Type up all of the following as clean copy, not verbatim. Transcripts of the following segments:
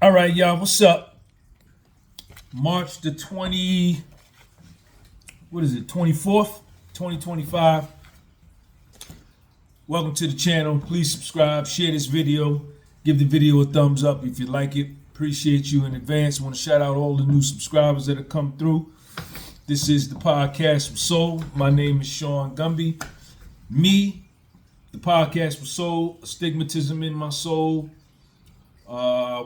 All right, y'all, what's up? March the 20, what is it, 24th, 2025. Welcome to the channel. Please subscribe, share this video, give the video a thumbs up if you like it. Appreciate you in advance. I want to shout out all the new subscribers that have come through. This is the podcast from Soul. My name is Sean Gumby. Me, the podcast from Soul, Astigmatism in My Soul.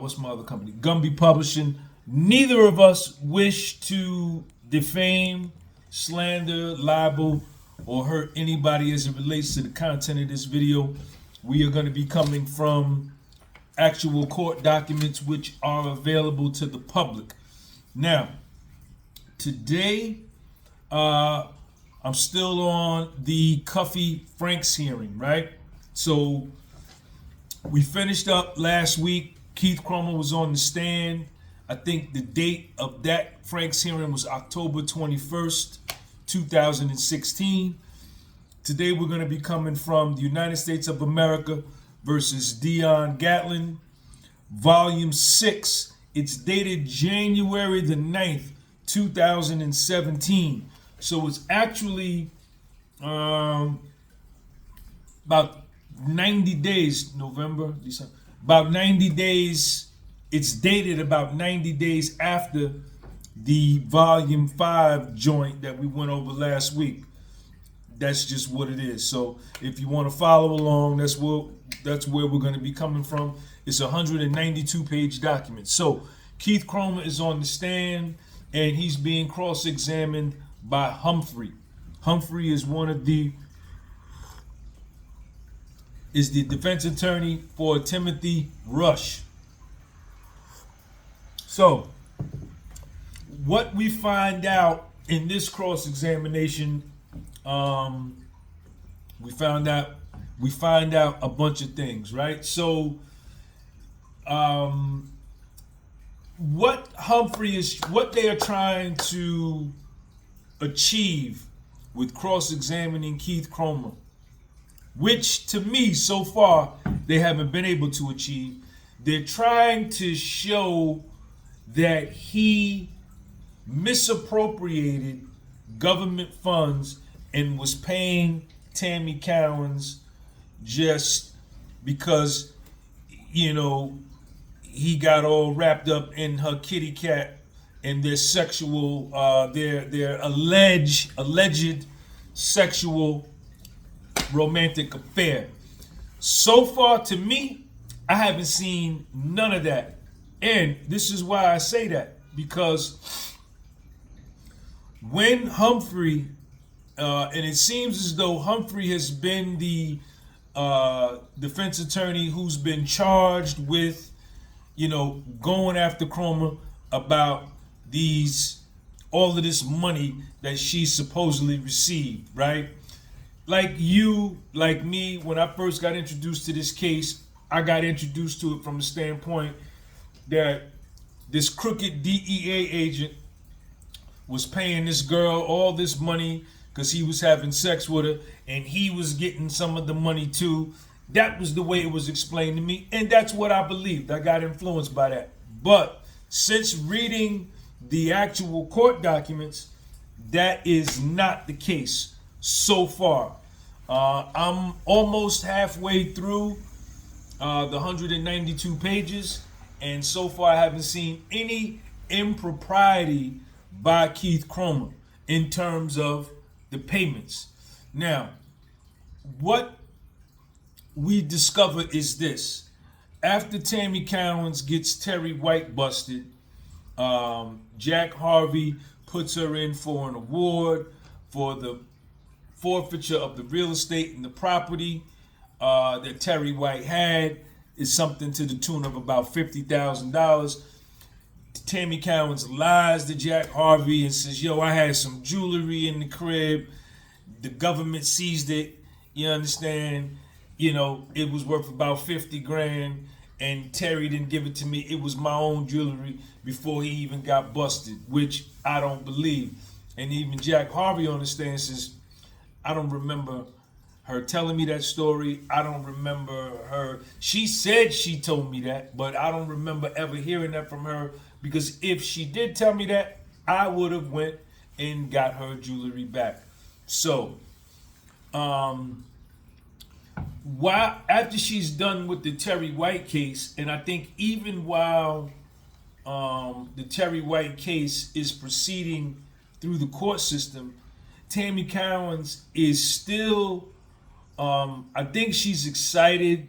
What's my other company? Gumby Publishing. Neither of us wish to defame, slander, libel, or hurt anybody as it relates to the content of this video. We are going to be coming from actual court documents which are available to the public. Now, today, I'm still on the Cuffy Franks hearing, right? So we finished up last week. Keith Cromer was on the stand. I think the date of that Franks hearing was October 21st, 2016. Today we're going to be coming from the United States of America versus Dion Gatlin, Volume 6. It's dated January the 9th, 2017. So it's actually about 90 days, November, December, about 90 days. It's dated about 90 days after the Volume 5 joint that we went over last week. That's just what it is. So if you want to follow along, that's where we're going to be coming from. It's a 192-page document. So Keith Cromer is on the stand, and he's being cross-examined by Humphrey. Humphrey is the defense attorney for Timothy Rush. So, what we find out in this cross-examination, we find out a bunch of things, right? So, what they are trying to achieve with cross-examining Keith Cromer, which to me so far they haven't been able to achieve. They're trying to show that he misappropriated government funds and was paying Tammy Cowins just because, he got all wrapped up in her kitty cat and their sexual, their alleged sexual romantic affair. So far, to me, I haven't seen none of that. And this is why I say that, because when Humphrey, and it seems as though Humphrey has been the defense attorney who's been charged with, going after Cromer about all of this money that she supposedly received, right? Like you, like me, when I first got introduced to this case, I got introduced to it from the standpoint that this crooked DEA agent was paying this girl all this money because he was having sex with her, and he was getting some of the money too. That was the way it was explained to me, and that's what I believed. I got influenced by that. But since reading the actual court documents, that is not the case so far. I'm almost halfway through the 192 pages, and so far I haven't seen any impropriety by Keith Cromer in terms of the payments. Now, what we discover is this. After Tammy Cowins gets Terry White busted, Jack Harvey puts her in for an award for the forfeiture of the real estate and the property that Terry White had. Is something to the tune of about $50,000. Tammy Cowins lies to Jack Harvey and says, I had some jewelry in the crib. The government seized it. You understand? It was worth about 50 grand, and Terry didn't give it to me. It was my own jewelry before he even got busted, which I don't believe. And even Jack Harvey on the stand says, I don't remember her telling me that story. I don't remember her. She said she told me that, but I don't remember ever hearing that from her, because if she did tell me that, I would have went and got her jewelry back. So, while after she's done with the Terry White case, and I think even while the Terry White case is proceeding through the court system, Tammy Cowins is still, I think she's excited,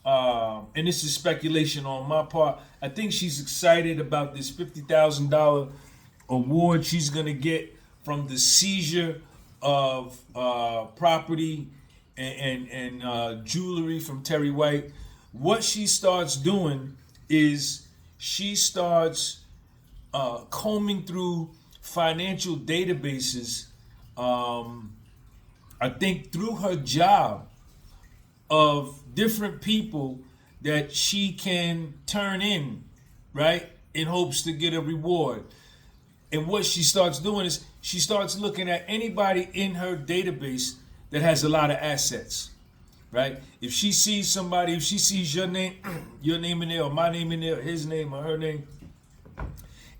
and this is speculation on my part. I think she's excited about this $50,000 award she's gonna get from the seizure of property and jewelry from Terry White. What she starts doing is she starts combing through financial databases, I think through her job, of different people that she can turn in, right, in hopes to get a reward. And what she starts doing is she starts looking at anybody in her database that has a lot of assets, right? If she sees somebody, if she sees your name in there, or my name in there, his name or her name,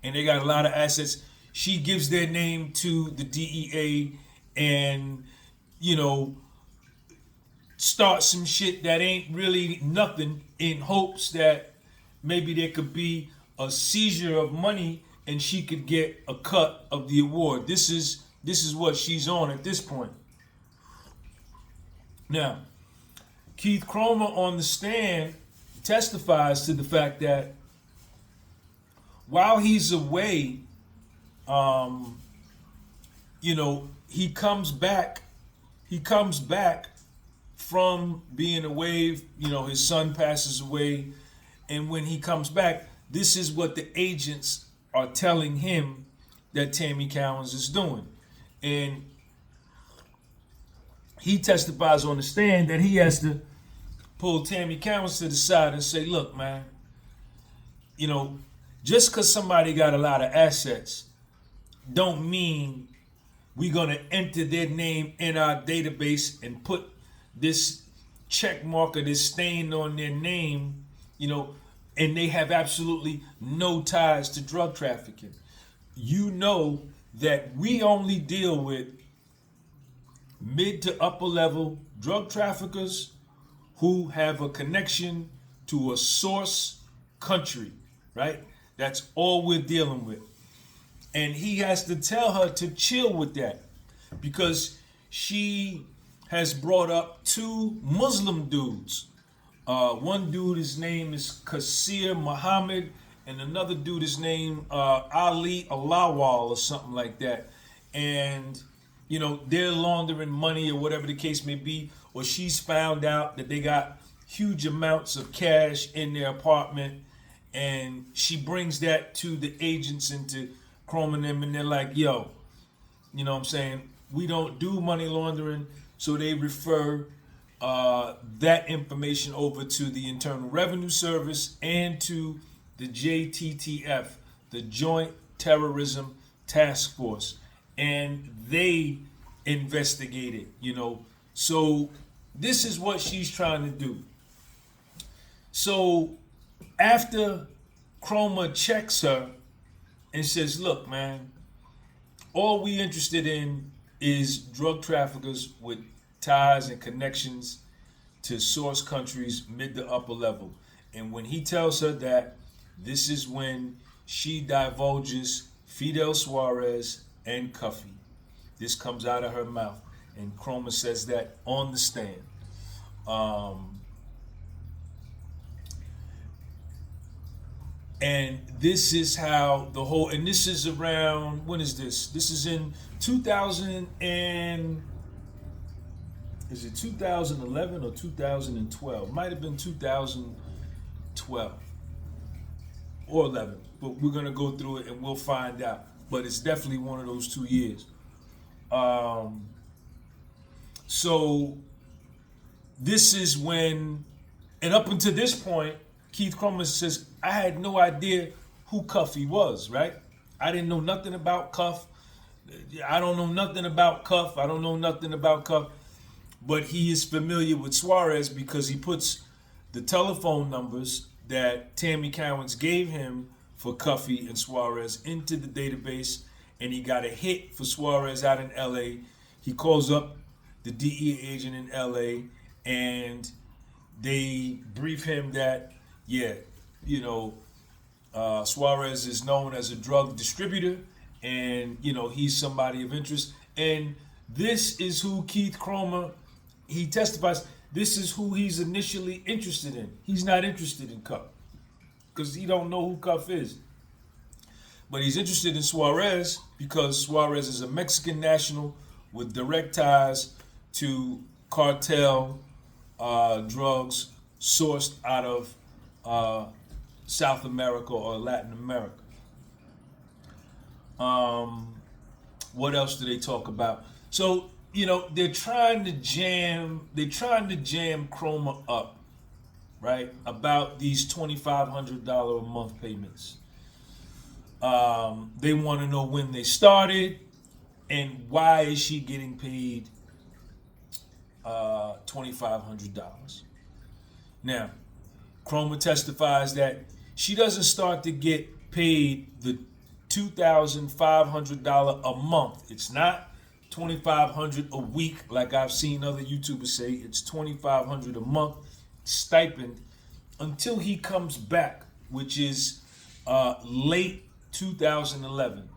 and they got a lot of assets, she gives their name to the DEA and, you know, start some shit that ain't really nothing, in hopes that maybe there could be a seizure of money and she could get a cut of the award. This is what she's on at this point. Now, Keith Cromer on the stand testifies to the fact that while he's away, you know, he comes back from being away. You know, his son passes away, and when he comes back, this is what the agents are telling him that Tammy Cowins is doing. And he testifies on the stand that he has to pull Tammy Cowins to the side and say, look, man, you know, just because somebody got a lot of assets don't mean we're going to enter their name in our database and put this check marker, this stain on their name, you know, and they have absolutely no ties to drug trafficking. You know that we only deal with mid to upper level drug traffickers who have a connection to a source country, right? That's all we're dealing with. And he has to tell her to chill with that, because she has brought up two Muslim dudes. One dude, his name is Qasir Muhammad, and another dude, his name Ali Alawal or something like that. And, you know, they're laundering money or whatever the case may be, or she's found out that they got huge amounts of cash in their apartment, and she brings that to the agents and to Cromer and them, and they're like, yo, you know what I'm saying, we don't do money laundering. So they refer that information over to the Internal Revenue Service and to the JTTF, the Joint Terrorism Task Force, and they investigate it, you know. So this is what she's trying to do. So after Cromer checks her and says, look, man, all we interested in is drug traffickers with ties and connections to source countries mid to upper level. And when he tells her that, this is when she divulges Fidel Suarez and Cuffy. This comes out of her mouth, and Cromer says that on the stand. And this is how the whole, and this is around, when is this? This is in 2000 and, is it 2011 or 2012? Might have been 2012 or 11, but we're gonna go through it and we'll find out. But it's definitely one of those 2 years. So this is when, and up until this point, Keith Cromer says, I had no idea who Cuffy was, right? I didn't know nothing about Cuff. I don't know nothing about Cuff. I don't know nothing about Cuff. but he is familiar with Suarez because he puts the telephone numbers that Tammy Cowins gave him for Cuffy and Suarez into the database, and he got a hit for Suarez out in LA. He calls up the DEA agent in LA, and they brief him that, yeah, you know, Suarez is known as a drug distributor, and you know he's somebody of interest. And this is who Keith Cromer, he testifies, this is who he's initially interested in. He's not interested in Cuff because he don't know who Cuff is. But he's interested in Suarez because Suarez is a Mexican national with direct ties to cartel drugs sourced out of South America or Latin America. What else do they talk about? So, you know, they're trying to jam Cromer up, right? About these $2,500 a month payments. They want to know when they started and why is she getting paid $2,500. Now, Cromer testifies that she doesn't start to get paid the $2,500 a month. It's not $2,500 a week like I've seen other YouTubers say. It's $2,500 a month stipend until he comes back, which is late 2011.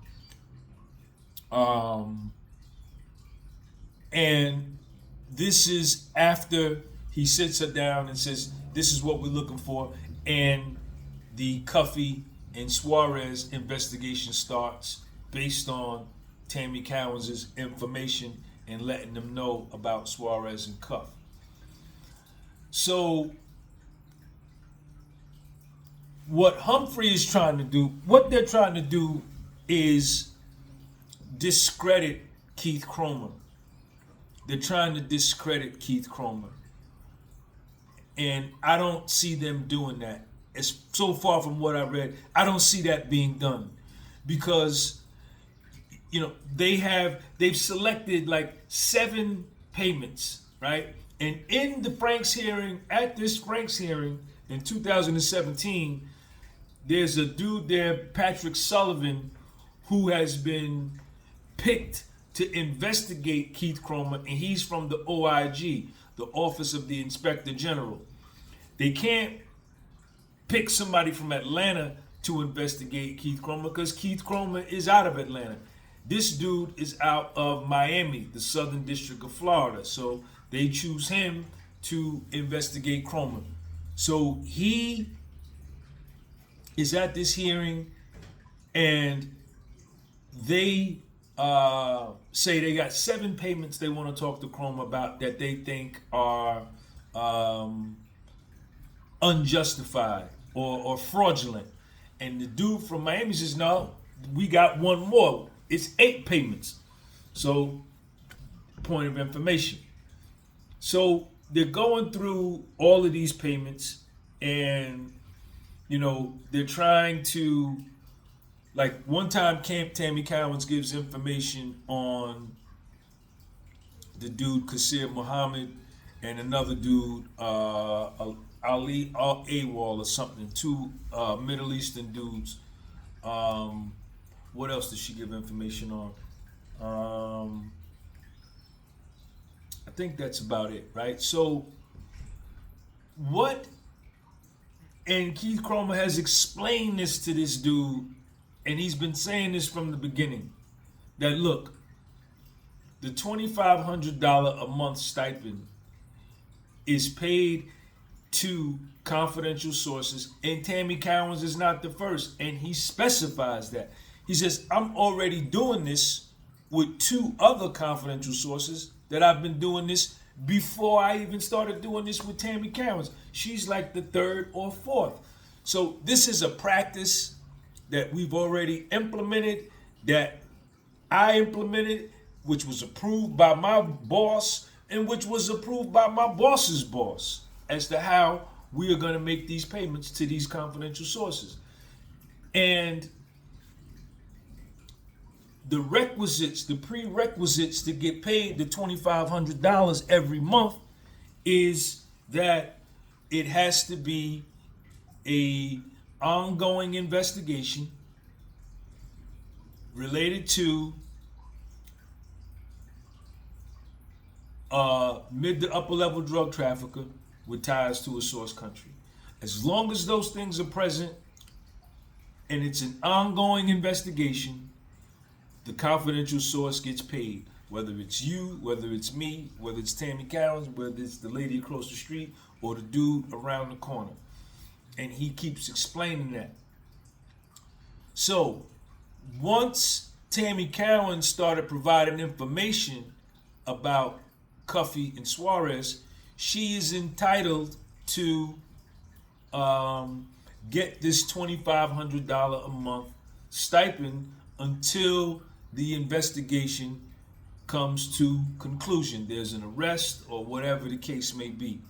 And this is after he sits her down and says, this is what we're looking for. And the Cuffy and Suarez investigation starts based on Tammy Cowins' information and letting them know about Suarez and Cuff. So what Humphrey is trying to do, what they're trying to do is discredit Keith Cromer. They're trying to discredit Keith Cromer. And I don't see them doing that. It's so far from what I read, I don't see that being done. Because, you know, they've selected like 7 payments, right? And in the Franks hearing, at this Franks hearing in 2017, there's a dude there, Patrick Sullivan, who has been picked to investigate Keith Cromer, and he's from the OIG, the Office of the Inspector General. They can't pick somebody from Atlanta to investigate Keith Cromer because Keith Cromer is out of Atlanta. This dude is out of Miami, the Southern District of Florida. So they choose him to investigate Cromer. So he is at this hearing, and they say they got 7 payments they want to talk to Cromer about that they think are unjustified or fraudulent. And the dude from Miami says, no, we got one more. It's 8 payments. So, point of information. So they're going through all of these payments, and you know, they're trying to, like one time Tammy Cowins gives information on the dude Qasir Muhammad and another dude Ali Awal or something, 2 Middle Eastern dudes. What else does she give information on? I think that's about it, right? So and Keith Cromer has explained this to this dude, and he's been saying this from the beginning, that look, the $2,500 a month stipend is paid to confidential sources, and Tammy Cowins is not the first, and he specifies that. He says, I'm already doing this with 2 other confidential sources that I've been doing this before I even started doing this with Tammy Cowins. She's like the 3rd or 4th. So this is a practice that we've already implemented, that I implemented, which was approved by my boss and which was approved by my boss's boss as to how we are going to make these payments to these confidential sources. And the prerequisites to get paid the $2,500 every month is that it has to be a ongoing investigation related to mid to upper level drug trafficker with ties to a source country. As long as those things are present and it's an ongoing investigation, the confidential source gets paid. Whether it's you, whether it's me, whether it's Tammy Cowins, whether it's the lady across the street or the dude around the corner. And he keeps explaining that. So once Tammy Cowins started providing information about Cuffy and Suarez, she is entitled to get this $2,500 a month stipend until the investigation comes to conclusion. There's an arrest or whatever the case may be.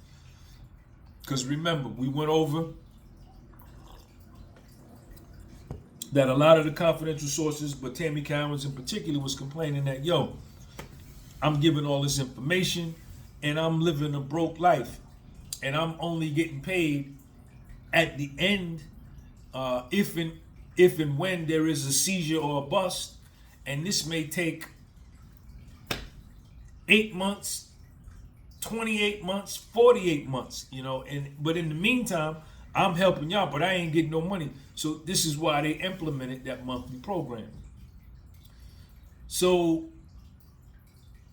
Because remember, we went over that a lot of the confidential sources, but Tammy Cowins in particular, was complaining that, yo, I'm giving all this information and I'm living a broke life and I'm only getting paid at the end if and when there is a seizure or a bust, and this may take 8 months, 28 months, 48 months, but in the meantime, I'm helping y'all, but I ain't getting no money. So this is why they implemented that monthly program. So,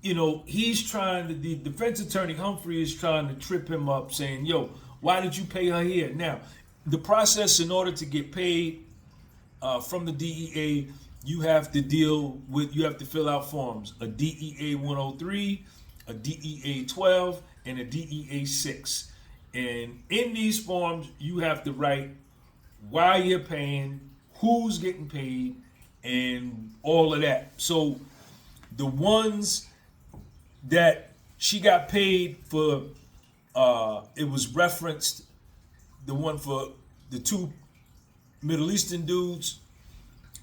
the defense attorney Humphrey is trying to trip him up, saying, yo, why did you pay her here? Now, the process in order to get paid from the DEA, you have to fill out forms, a DEA 103, a DEA 12, and a DEA 6. And in these forms, you have to write why you're paying, who's getting paid, and all of that. So the ones that she got paid for, it was referenced, the one for the two Middle Eastern dudes,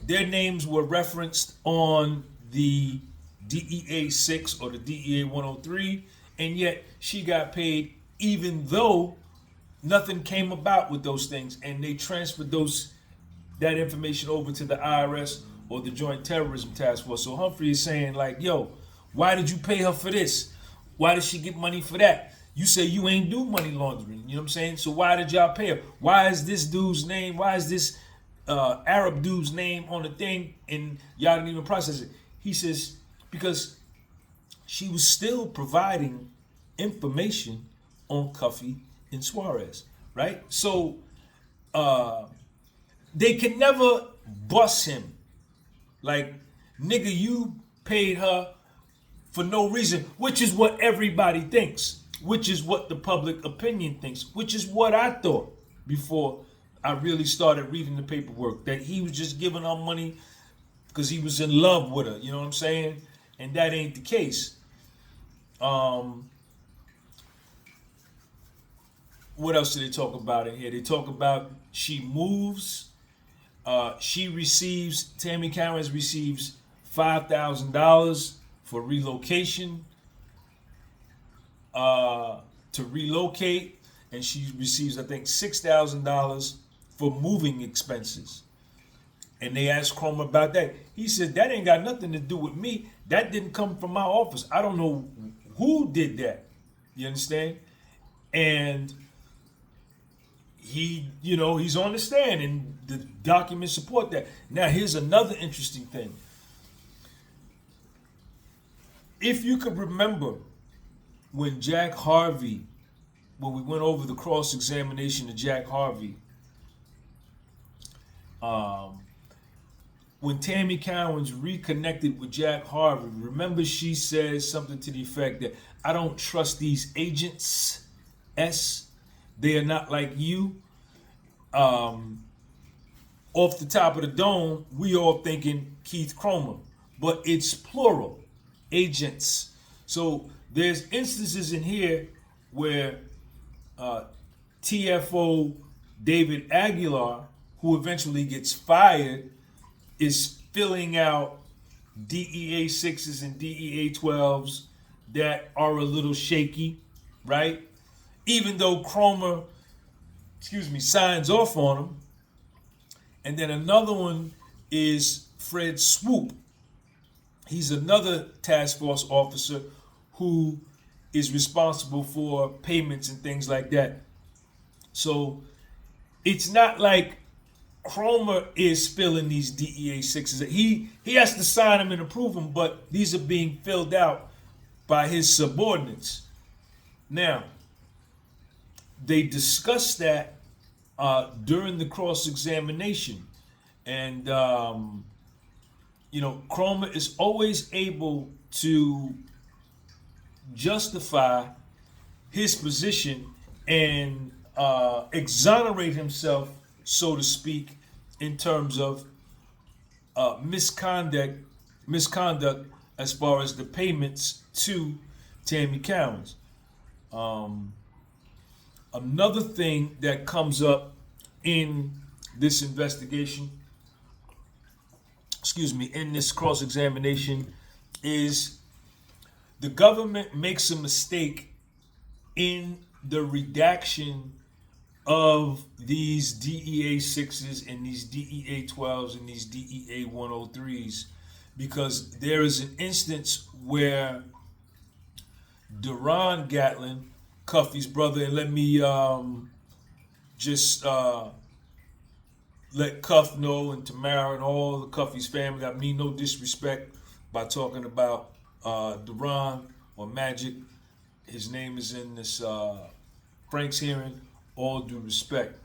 their names were referenced on the DEA 6 or the DEA 103, and yet she got paid even though nothing came about with those things, and they transferred that information over to the IRS or the Joint Terrorism Task Force. So Humphrey is saying, like, yo, why did you pay her for this? Why did she get money for that? You say you ain't do money laundering, you know what I'm saying? So why did y'all pay her? Why is this dude's name, why is this Arab dude's name on the thing and y'all didn't even process it? He says, because she was still providing information on Cuffy and Suarez, right? So they can never bust him. Like, nigga, you paid her for no reason, which is what everybody thinks, which is what the public opinion thinks, which is what I thought before I really started reading the paperwork, that he was just giving her money because he was in love with her, you know what I'm saying? And that ain't the case. What else do they talk about in here? They talk about she moves. Tammy Cowins receives $5,000 for relocation, to relocate, and she receives, I think, $6,000 for moving expenses. And they asked Cromer about that. He said, that ain't got nothing to do with me. That didn't come from my office. I don't know who did that. You understand? And he's on the stand, and the documents support that. Now, here's another interesting thing. If you could remember when we went over the cross-examination of Jack Harvey, when Tammy Cowins reconnected with Jack Harvey, remember she says something to the effect that, I don't trust these agents, they are not like you. Off the top of the dome, we all thinking Keith Cromer, but it's plural, agents. So there's instances in here where TFO David Aguilar, who eventually gets fired, is filling out DEA 6s and DEA 12s that are a little shaky, right? Even though Cromer, signs off on them. And then another one is Fred Swoop. He's another task force officer who is responsible for payments and things like that. So it's not like Cromer is filling these DEA 6s. He has to sign them and approve them, but these are being filled out by his subordinates. Now, they discussed that during the cross-examination. And, Cromer is always able to justify his position and exonerate himself, so to speak, in terms of misconduct as far as the payments to Tammy Cowins. Another thing that comes up in this investigation, in this cross-examination, is the government makes a mistake in the redaction of these DEA 6s and these DEA 12s and these DEA 103s, because there is an instance where Deron Gatlin, Cuffy's brother, and let me just let Cuff know, and Tamara and all the Cuffy's family, I mean no disrespect by talking about Deron or Magic. His name is in this Frank's hearing. All due respect.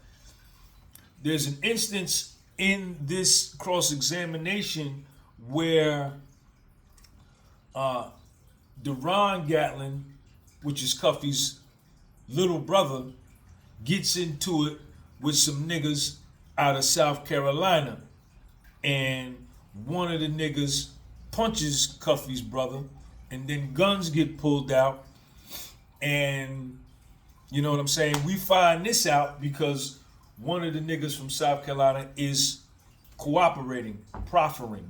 There's an instance in this cross-examination where Deron Gatlin, which is Cuffy's little brother, gets into it with some niggas out of South Carolina. And one of the niggas punches Cuffy's brother, and then guns get pulled out. And you know what I'm saying? We find this out because one of the niggas from South Carolina is cooperating, proffering.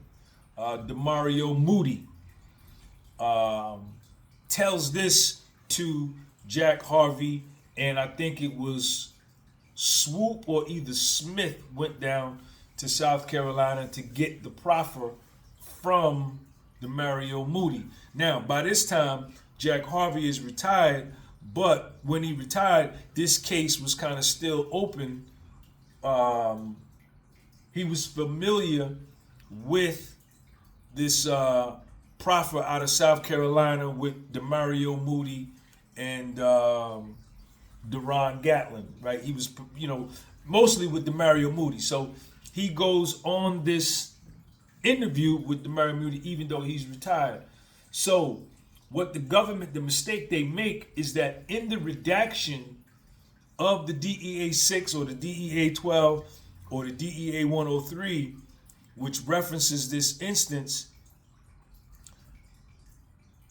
DeMario Moody tells this to Jack Harvey, and I think it was Swoop or either Smith went down to South Carolina to get the proffer from DeMario Moody. Now, by this time, Jack Harvey is retired, but when he retired, this case was kind of still open. He was familiar with this proffer out of South Carolina with DeMario Moody and Deron Gatlin, right? He was, mostly with DeMario Moody. So he goes on this interview with DeMario Moody, even though he's retired. So what the mistake they make is that in the redaction of the DEA 6 or the DEA 12 or the DEA 103, which references this instance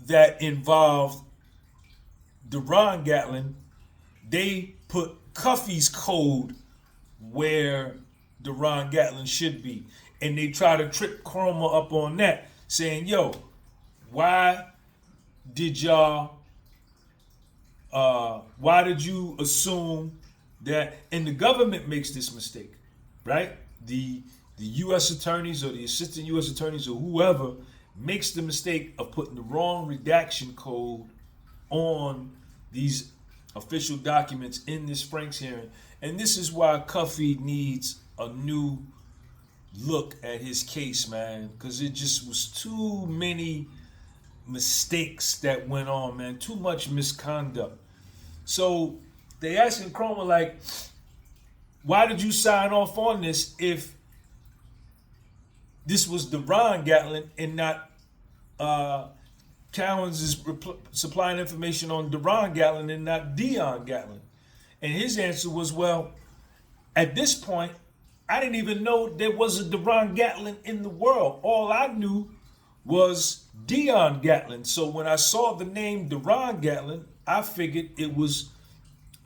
that involved Deron Gatlin, they put Cuffy's code where Deron Gatlin should be. And they try to trip Cromer up on that, saying, yo, why did you assume that? And the government makes this mistake, right? The U.S. attorneys or the assistant U.S. attorneys or whoever makes the mistake of putting the wrong redaction code on these official documents in this Frank's hearing. And this is why Cuffy needs a new look at his case, man, because it just was too many mistakes that went on, man. Too much misconduct. So they asking Cromer, like, why did you sign off on this if this was Deron Gatlin and not Cowins is supplying information on Deron Gatlin and not Dion Gatlin? And his answer was, well, at this point, I didn't even know there was a Deron Gatlin in the world. All I knew was Dion Gatlin. So when I saw the name Deron Gatlin, I figured it was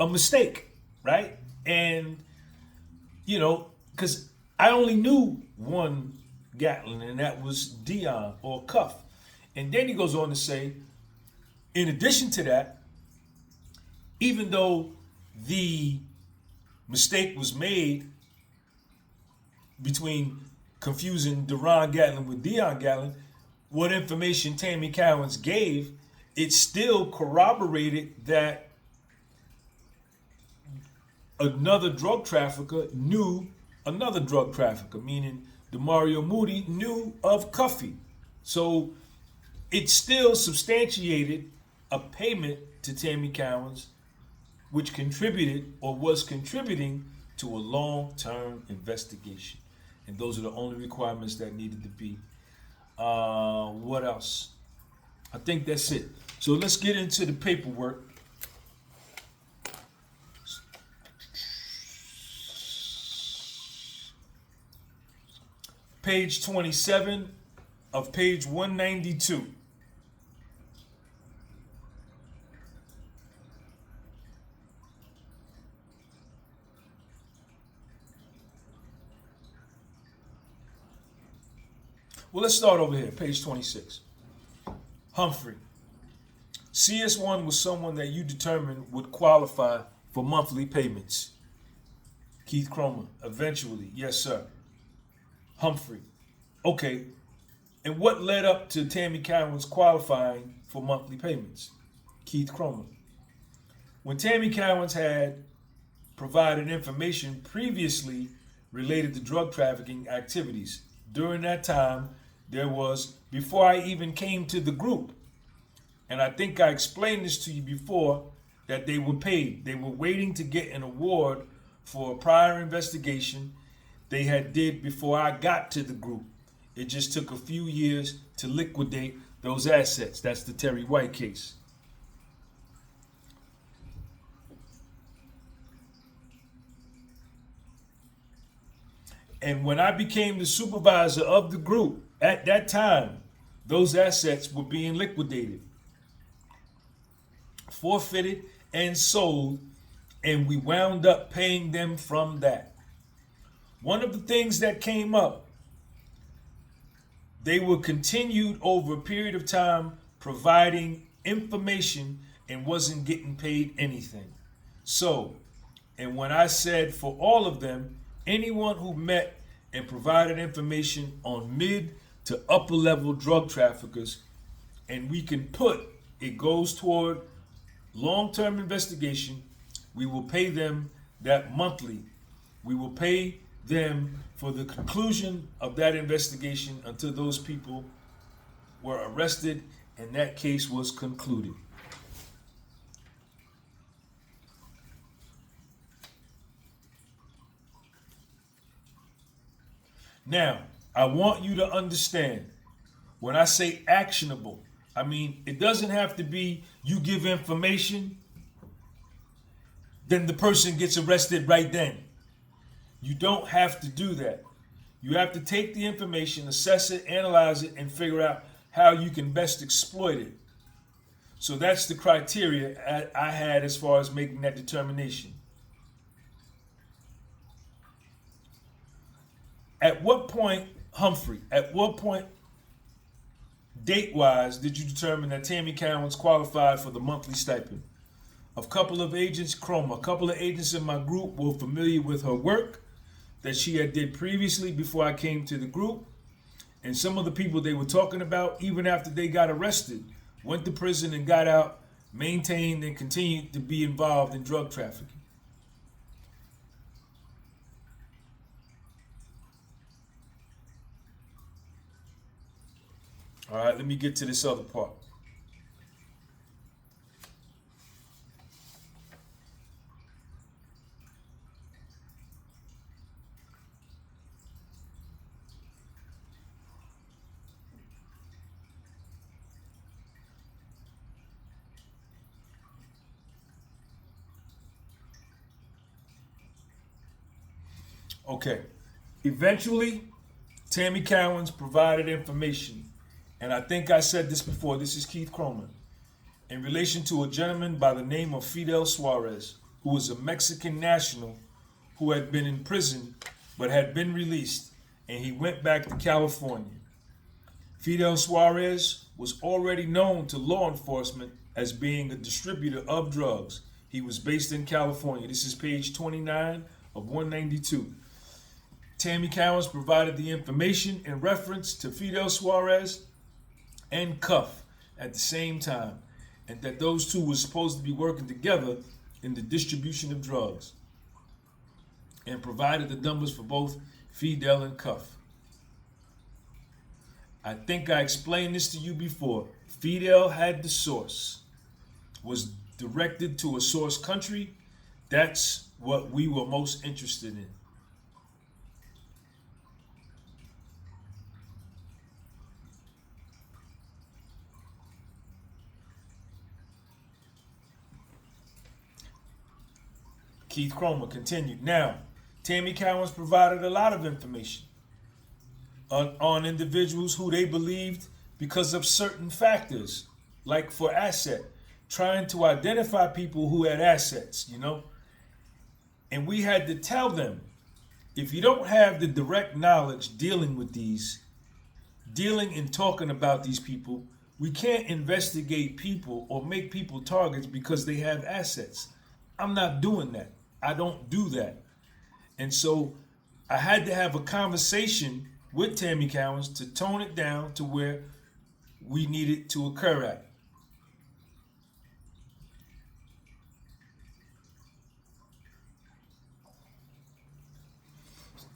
a mistake, right? And, because I only knew one Gatlin, and that was Dion or Cuff. And then he goes on to say, in addition to that, even though the mistake was made between confusing Deron Gatlin with Dion Gatlin, what information Tammy Cowins gave, it still corroborated that another drug trafficker knew another drug trafficker, meaning DeMario Moody knew of Cuffy. So it still substantiated a payment to Tammy Cowins, which contributed or was contributing to a long-term investigation. And those are the only requirements that needed to be. What else? I think that's it. So let's get into the paperwork. Page 27 of page 192. Well, let's start over here, page 26. Humphrey. CS1 was someone that you determined would qualify for monthly payments. Keith Cromer. Eventually, yes, sir. Humphrey. Okay. And what led up to Tammy Cowins qualifying for monthly payments? Keith Cromer. When Tammy Cowins had provided information previously related to drug trafficking activities, during that time, there was, before I even came to the group, and I think I explained this to you before, that they were paid. They were waiting to get an award for a prior investigation they had did before I got to the group. It just took a few years to liquidate those assets. That's the Terry White case. And when I became the supervisor of the group, at that time, those assets were being liquidated, forfeited, and sold, and we wound up paying them from that. One of the things that came up, they were continued over a period of time providing information and wasn't getting paid anything. So, and when I said for all of them, anyone who met and provided information on mid to upper level drug traffickers, and we can put, it goes toward long-term investigation, we will pay them that monthly. We will pay them for the conclusion of that investigation until those people were arrested and that case was concluded. Now, I want you to understand, when I say actionable, I mean, it doesn't have to be you give information, then the person gets arrested right then. You don't have to do that. You have to take the information, assess it, analyze it, and figure out how you can best exploit it. So that's the criteria I had as far as making that determination. At what point, Humphrey, at what point, date-wise, did you determine that Tammy Cowins qualified for the monthly stipend? A couple of agents, Cromer, a couple of agents in my group were familiar with her work that she had did previously before I came to the group. And some of the people they were talking about, even after they got arrested, went to prison and got out, maintained and continued to be involved in drug trafficking. All right, let me get to this other part. Okay, eventually, Tammy Cowins provided information, and I think I said this before, this is Keith Cromer, in relation to a gentleman by the name of Fidel Suarez, who was a Mexican national who had been in prison but had been released and he went back to California. Fidel Suarez was already known to law enforcement as being a distributor of drugs. He was based in California. This is page 29 of 192. Tammy Cowins provided the information in reference to Fidel Suarez and Cuff at the same time, and that those two were supposed to be working together in the distribution of drugs, and provided the numbers for both Fidel and Cuff. I think I explained this to you before. Fidel had the source, was directed to a source country. That's what we were most interested in. Keith Cromer continued. Now, Tammy Cowins provided a lot of information on individuals who they believed because of certain factors, like for asset, trying to identify people who had assets, And we had to tell them, if you don't have the direct knowledge dealing and talking about these people, we can't investigate people or make people targets because they have assets. I'm not doing that. I don't do that. And so I had to have a conversation with Tammy Cowins to tone it down to where we needed to occur at.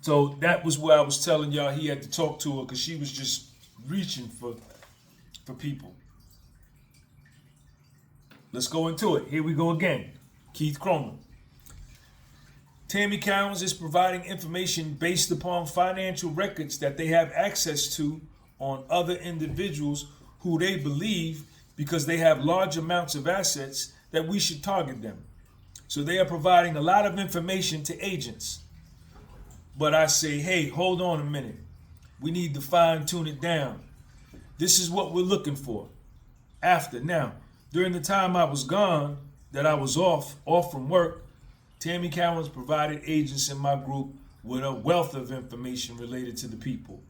So that was where I was telling y'all he had to talk to her because she was just reaching for people. Let's go into it. Here we go again. Keith Cromer. Tammy Cowins is providing information based upon financial records that they have access to on other individuals who they believe, because they have large amounts of assets, that we should target them. So they are providing a lot of information to agents. But I say, hey, hold on a minute. We need to fine tune it down. This is what we're looking for. After. Now, during the time I was gone, that I was off from work, Tammy Cowins provided agents in my group with a wealth of information related to the people.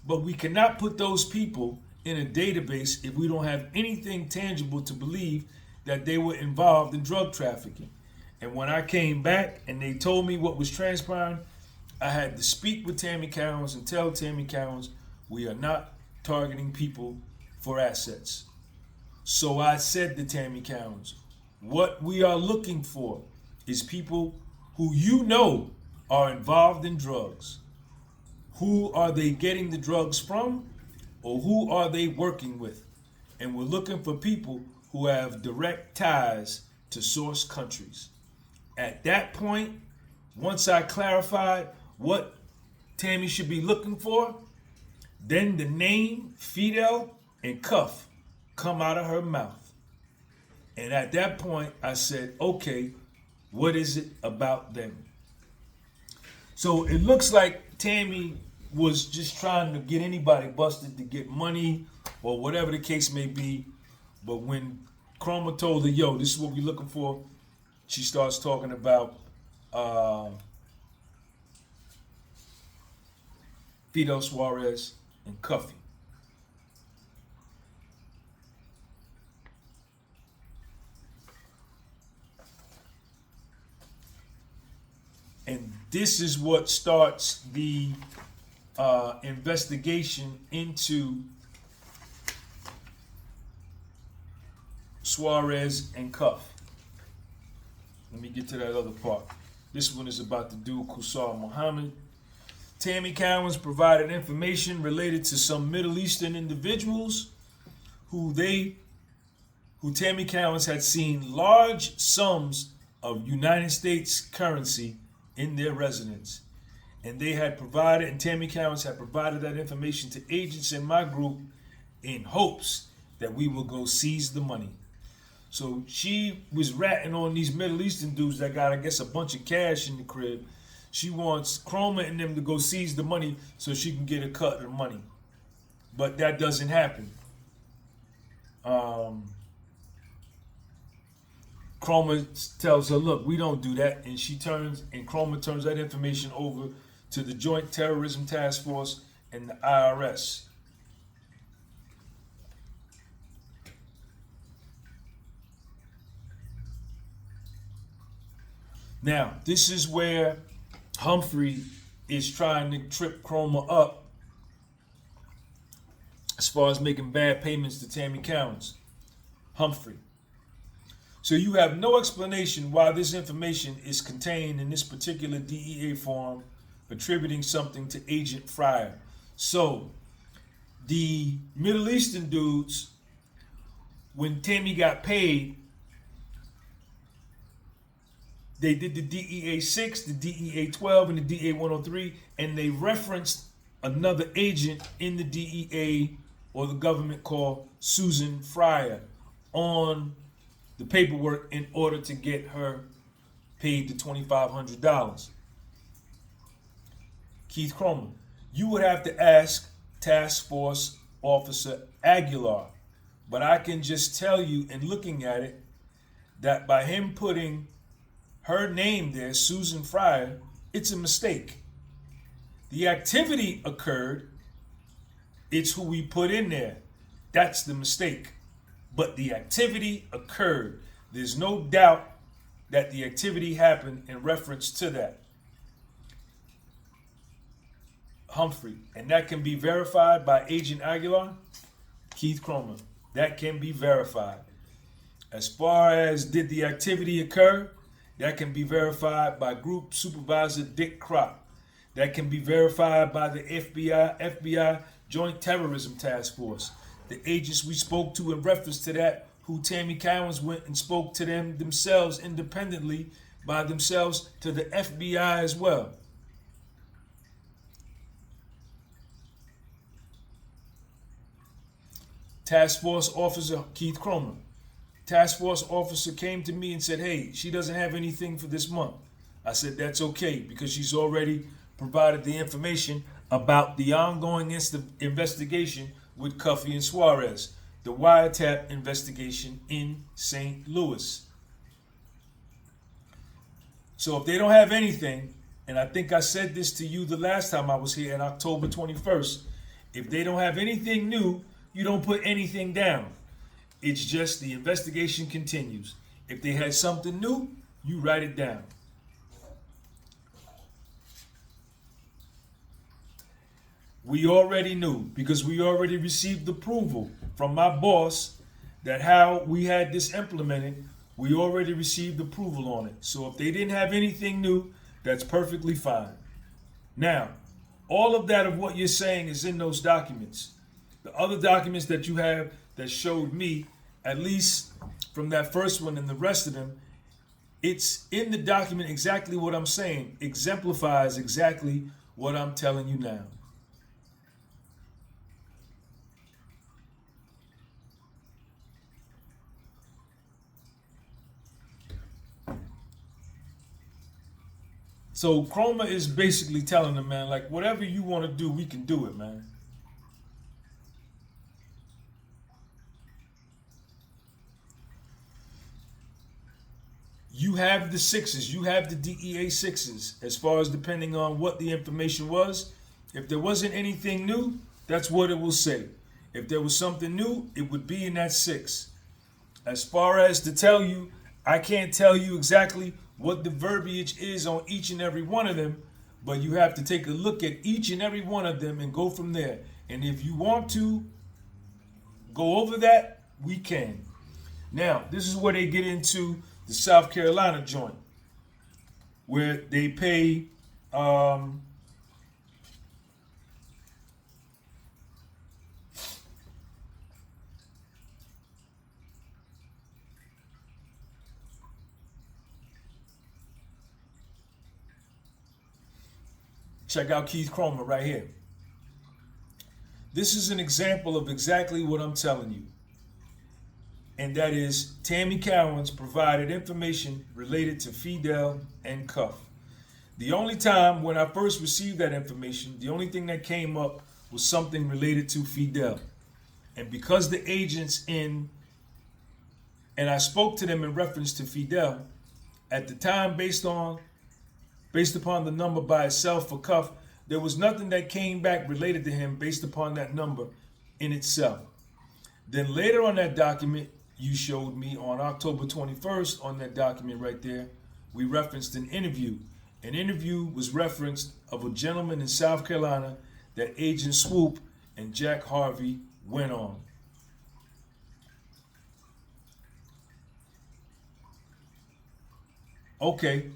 But we cannot put those people in a database if we don't have anything tangible to believe that they were involved in drug trafficking. And when I came back and they told me what was transpiring, I had to speak with Tammy Cowins and tell Tammy Cowins we are not targeting people for assets. So I said to Tammy Cowins, what we are looking for is people who are involved in drugs. Who are they getting the drugs from, or who are they working with? And we're looking for people who have direct ties to source countries. At that point, once I clarified what Tammy should be looking for, then the name Fidel and Cuff come out of her mouth. And at that point, I said, okay, what is it about them? So it looks like Tammy was just trying to get anybody busted to get money or whatever the case may be. But when Cromer told her, yo, this is what we're looking for, she starts talking about Fidel Suarez and Cuffy. And this is what starts the investigation into Suarez and Cuff. Let me get to that other part. This one is about the dude Kusar Muhammad. Tammy Cowins provided information related to some Middle Eastern individuals who Tammy Cowins had seen large sums of United States currency in their residence. And Tammy Cowins had provided that information to agents in my group in hopes that we will go seize the money. So she was ratting on these Middle Eastern dudes that got, I guess, a bunch of cash in the crib. She wants Cromer and them to go seize the money so she can get a cut of the money. But that doesn't happen. Cromer tells her, look, we don't do that. And Cromer turns that information over to the Joint Terrorism Task Force and the IRS. Now, this is where Humphrey is trying to trip Cromer up as far as making bad payments to Tammy Cowins. Humphrey. So you have no explanation why this information is contained in this particular DEA form attributing something to Agent Fryer. So the Middle Eastern dudes, when Tammy got paid, they did the DEA 6, the DEA 12, and the DEA 103, and they referenced another agent in the DEA or the government called Susan Fryer on the paperwork in order to get her paid the $2,500. Keith Cromer, you would have to ask Task Force Officer Aguilar, but I can just tell you in looking at it that by him putting her name there, Susan Fryer, it's a mistake. The activity occurred, it's who we put in there. That's the mistake. But the activity occurred. There's no doubt that the activity happened in reference to that. Humphrey, and that can be verified by Agent Aguilar, Keith Cromer. That can be verified. As far as did the activity occur, that can be verified by Group Supervisor Dick Kropp. That can be verified by the FBI Joint Terrorism Task Force. The agents we spoke to in reference to that, who Tammy Cowins went and spoke to them themselves independently by themselves to the FBI as well. Task Force Officer Keith Cromer. Task Force Officer came to me and said, hey, she doesn't have anything for this month. I said, that's okay, because she's already provided the information about the ongoing investigation with Cuffy and Suarez, the wiretap investigation in St. Louis. So if they don't have anything, and I think I said this to you the last time I was here on October 21st, if they don't have anything new, you don't put anything down. It's just the investigation continues. If they had something new, you write it down. We already knew, because we already received approval from my boss that how we had this implemented, we already received approval on it. So if they didn't have anything new, that's perfectly fine. Now, all of that of what you're saying is in those documents. The other documents that you have that showed me, at least from that first one and the rest of them, it's in the document exactly what I'm saying, exemplifies exactly what I'm telling you now. So Cromer is basically telling them, man, like, whatever you want to do, we can do it, man. You have the sixes, you have the DEA sixes, as far as depending on what the information was. If there wasn't anything new, that's what it will say. If there was something new, it would be in that six. As far as to tell you, I can't tell you exactly what the verbiage is on each and every one of them, but you have to take a look at each and every one of them and go from there. And if you want to go over that, we can. Now, this is where they get into the South Carolina joint, where they pay check out Keith Cromer right here. This is an example of exactly what I'm telling you. And that is Tammy Cowins provided information related to Fidel and Cuff. The only time when I first received that information, the only thing that came up was something related to Fidel. And because the agents and I spoke to them in reference to Fidel, at the time based on based upon the number by itself for Cuff. There was nothing that came back related to him based upon that number in itself. Then later on that document, you showed me on October 21st on that document right there, we referenced an interview. An interview was referenced of a gentleman in South Carolina that Agent Swoop and Jack Harvey went on. Okay,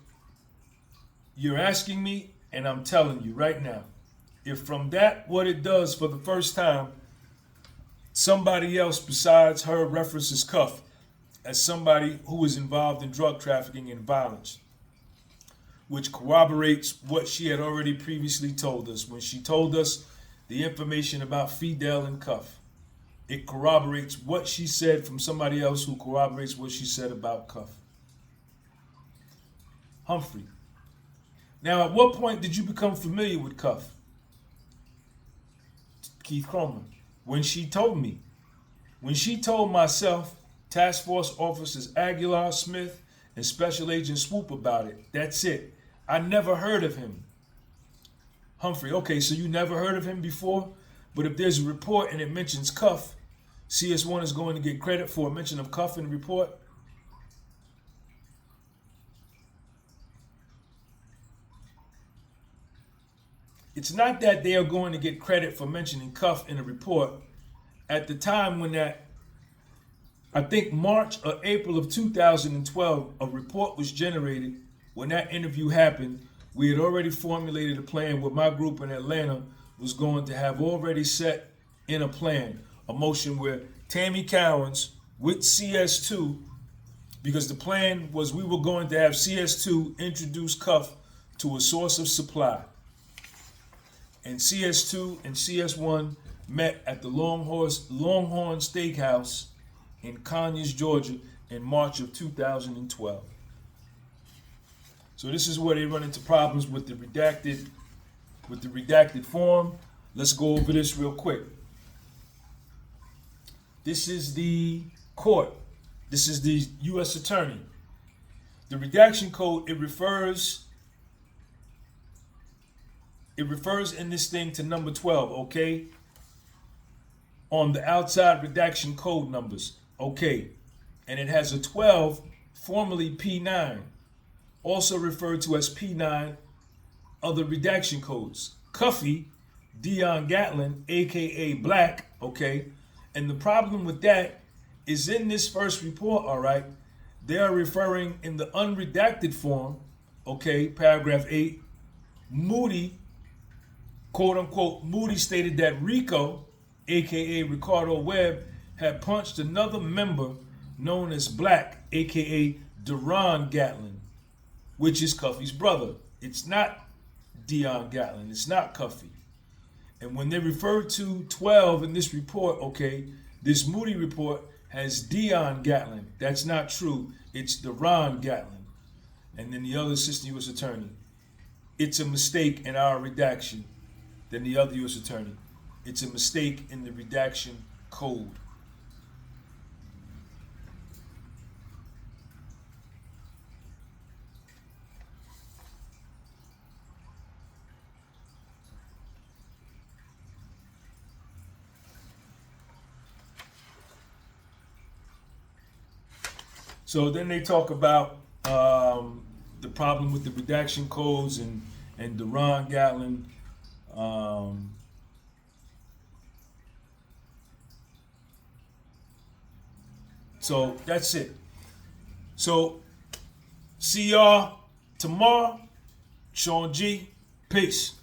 you're asking me, and I'm telling you right now, if from that what it does for the first time, somebody else besides her references Cuff as somebody who was involved in drug trafficking and violence, which corroborates what she had already previously told us when she told us the information about Fidel and Cuff. It corroborates what she said from somebody else who corroborates what she said about Cuff. Humphrey. Now, at what point did you become familiar with Cuff? Keith Cromer. When she told me. When she told myself, Task Force Officers Aguilar, Smith, and Special Agent Swoop about it. That's it. I never heard of him. Humphrey, okay, so you never heard of him before? But if there's a report and it mentions Cuff, CS1 is going to get credit for a mention of Cuff in the report? It's not that they are going to get credit for mentioning Cuff in a report. At the time when that, I think March or April of 2012, a report was generated. When that interview happened, we had already formulated a plan where my group in Atlanta was going to have already set in a plan, a motion where Tammy Cowins with CS2, because the plan was we were going to have CS2 introduce Cuff to a source of supply. And CS2 and CS1 met at the Longhorn Steakhouse in Conyers, Georgia in March of 2012. So this is where they run into problems with the redacted form. Let's go over this real quick. This is the court. This is the U.S. Attorney. The redaction code, it refers in this thing to number 12, okay? On the outside redaction code numbers, okay? And it has a 12, formerly P9, also referred to as P9, other redaction codes. Cuffy, Dion Gatlin, aka Black, okay? And the problem with that is in this first report, all right, they are referring in the unredacted form, okay, paragraph 8, Moody, quote unquote, Moody stated that Rico, aka Ricardo Webb, had punched another member known as Black, aka Deron Gatlin, which is Cuffy's brother. It's not Dion Gatlin, it's not Cuffy. And when they refer to 12 in this report, okay, this Moody report has Dion Gatlin. That's not true. It's Deron Gatlin. And then the other assistant U.S. attorney. It's a mistake in our redaction than the other U.S. attorney. It's a mistake in the redaction code. So then they talk about the problem with the redaction codes and Deron Gatlin. So that's it. So see y'all tomorrow. Sean G. Peace.